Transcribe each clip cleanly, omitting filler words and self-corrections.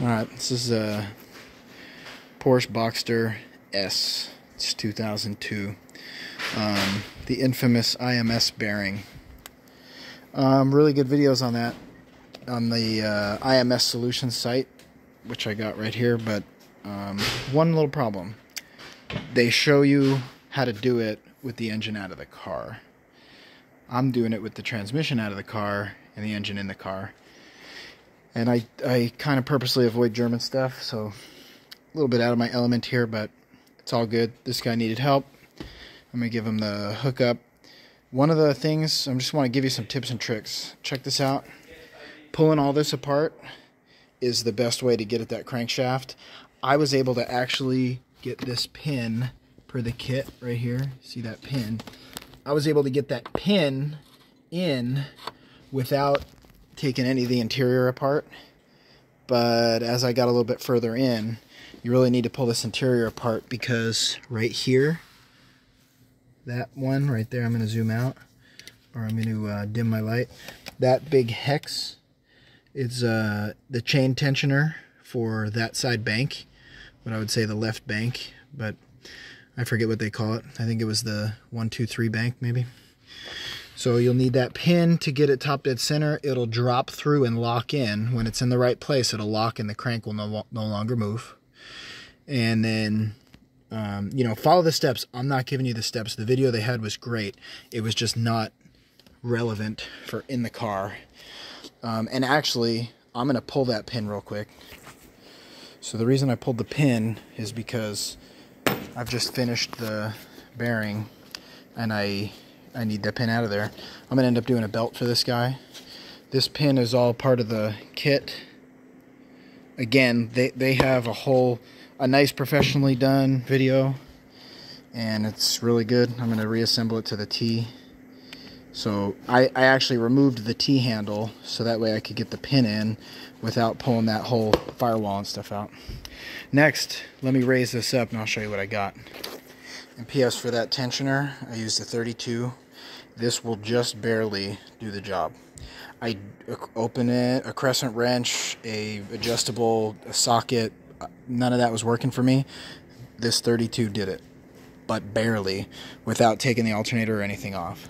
Alright, this is a Porsche Boxter S. It's 2002. The infamous IMS bearing. Really good videos on that on the IMS Solutions site, which I got right here, but one little problem. They show you how to do it with the engine out of the car. I'm doing it with the transmission out of the car and the engine in the car. And I kind of purposely avoid German stuff, so a little bit out of my element here, but it's all good. This guy needed help. I'm going to give him the hookup. One of the things, I just want to give you some tips and tricks. Check this out. Pulling all this apart is the best way to get at that crankshaft. I was able to actually get this pin per the kit right here. See that pin? I was able to get that pin in without taking any of the interior apart, but as I got a little bit further in, you really need to pull this interior apart, because right here, that one right there, I'm going to zoom out, or I'm going to dim my light. That big hex is the chain tensioner for that side bank, what I would say the left bank, but I forget what they call it. I think it was the 1, 2, 3 bank maybe. So you'll need that pin to get it top dead center. It'll drop through and lock in. When it's in the right place, it'll lock and the crank will no longer move. And then, follow the steps. I'm not giving you the steps. The video they had was great. It was just not relevant for in the car. And actually, I'm going to pull that pin real quick. So the reason I pulled the pin is because I've just finished the bearing and I need that pin out of there. I'm going to end up doing a belt for this guy. This pin is all part of the kit. Again, they have a nice professionally done video, and it's really good. I'm going to reassemble it to the T. So I actually removed the T handle so that way I could get the pin in without pulling that whole firewall and stuff out. Next, let me raise this up and I'll show you what I got. And P.S. for that tensioner, I used a 32. This will just barely do the job. I open it, a crescent wrench, a adjustable socket, none of that was working for me. This 32 did it, but barely, without taking the alternator or anything off.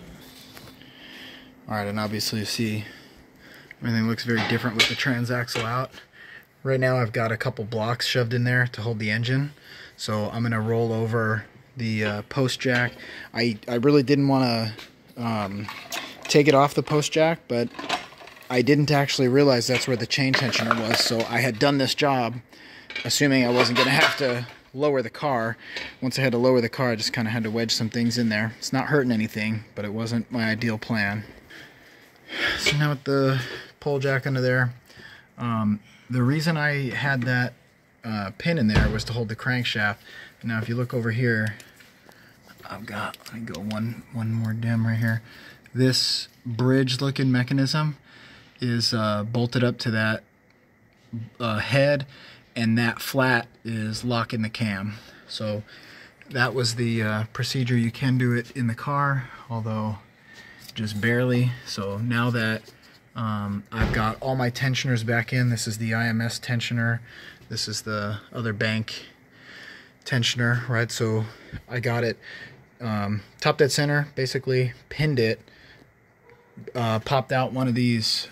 Alright, and obviously you see everything looks very different with the transaxle out. Right now I've got a couple blocks shoved in there to hold the engine, so I'm going to roll over the post jack. I really didn't want to take it off the post jack, but I didn't actually realize that's where the chain tensioner was, so I had done this job assuming I wasn't going to have to lower the car. Once I had to lower the car, I just kind of had to wedge some things in there. It's not hurting anything, but it wasn't my ideal plan. So now with the pole jack under there, the reason I had that pin in there was to hold the crankshaft. Now if you look over here, I've got, let me go one more dim right here. This bridge looking mechanism is bolted up to that head, and that flat is locking the cam. So that was the procedure. You can do it in the car, although just barely. So now that I've got all my tensioners back in, this is the IMS tensioner, this is the other bank tensioner, right? So I got it top dead center, basically pinned it, popped out one of these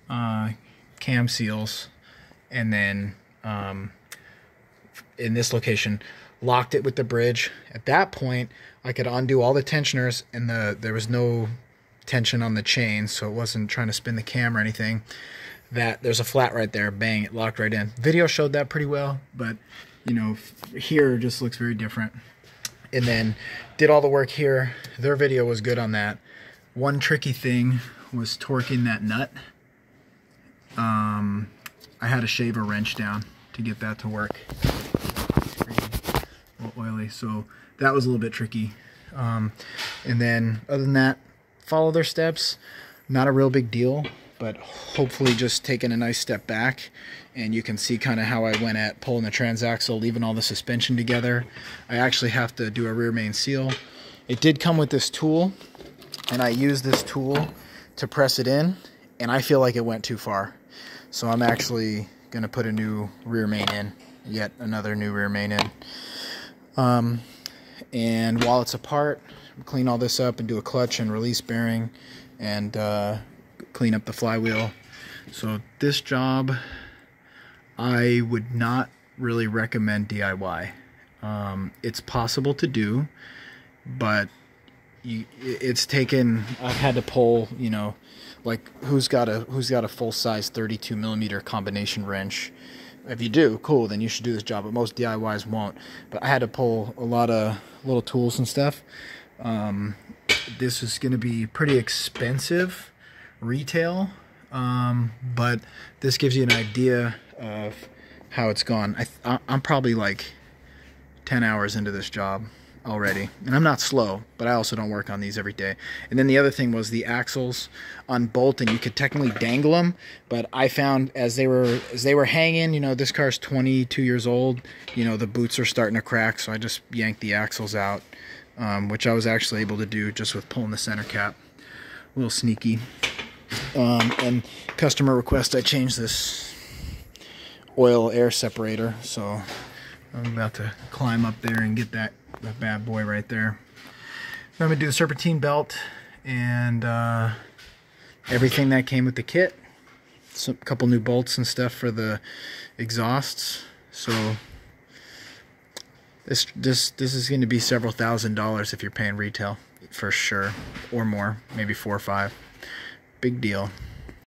cam seals, and then in this location locked it with the bridge. At that point I could undo all the tensioners, and there was no tension on the chain, so it wasn't trying to spin the cam or anything. That there's a flat right there, bang, it locked right in. Video showed that pretty well, but here it just looks very different. And then did all the work here. Their video was good on that. One tricky thing was torquing that nut. I had to shave a wrench down to get that to work. It's pretty oily, so that was a little bit tricky. And then other than that, follow their steps. Not a real big deal, but hopefully just taking a nice step back, and you can see kind of how I went at pulling the transaxle, leaving all the suspension together. I actually have to do a rear main seal. It did come with this tool, and I used this tool to press it in, and I feel like it went too far. So I'm actually gonna put a new rear main in, yet another new rear main in. And while it's apart, clean all this up and do a clutch and release bearing, and clean up the flywheel. So this job, I would not really recommend DIY. It's possible to do, but it's taken. I've had to pull, you know, like who's got a full size 32mm combination wrench? If you do, cool, then you should do this job. But most DIYs won't. But I had to pull a lot of little tools and stuff. This is going to be pretty expensive retail, but this gives you an idea of how it's gone. I'm probably like 10 hours into this job already, and I'm not slow, but I also don't work on these every day. And then the other thing was the axles unbolt, and you could technically dangle them, but I found as they were hanging, you know, this car's 22 years old, you know, the boots are starting to crack, so I just yanked the axles out, which I was actually able to do just with pulling the center cap. A little sneaky. And customer request, I changed this oil air separator, so I'm about to climb up there and get that bad boy right there. I'm going to do the serpentine belt and everything that came with the kit. A couple new bolts and stuff for the exhausts. So this is going to be several $1,000s if you're paying retail, for sure, or more, maybe 4 or 5. Big deal.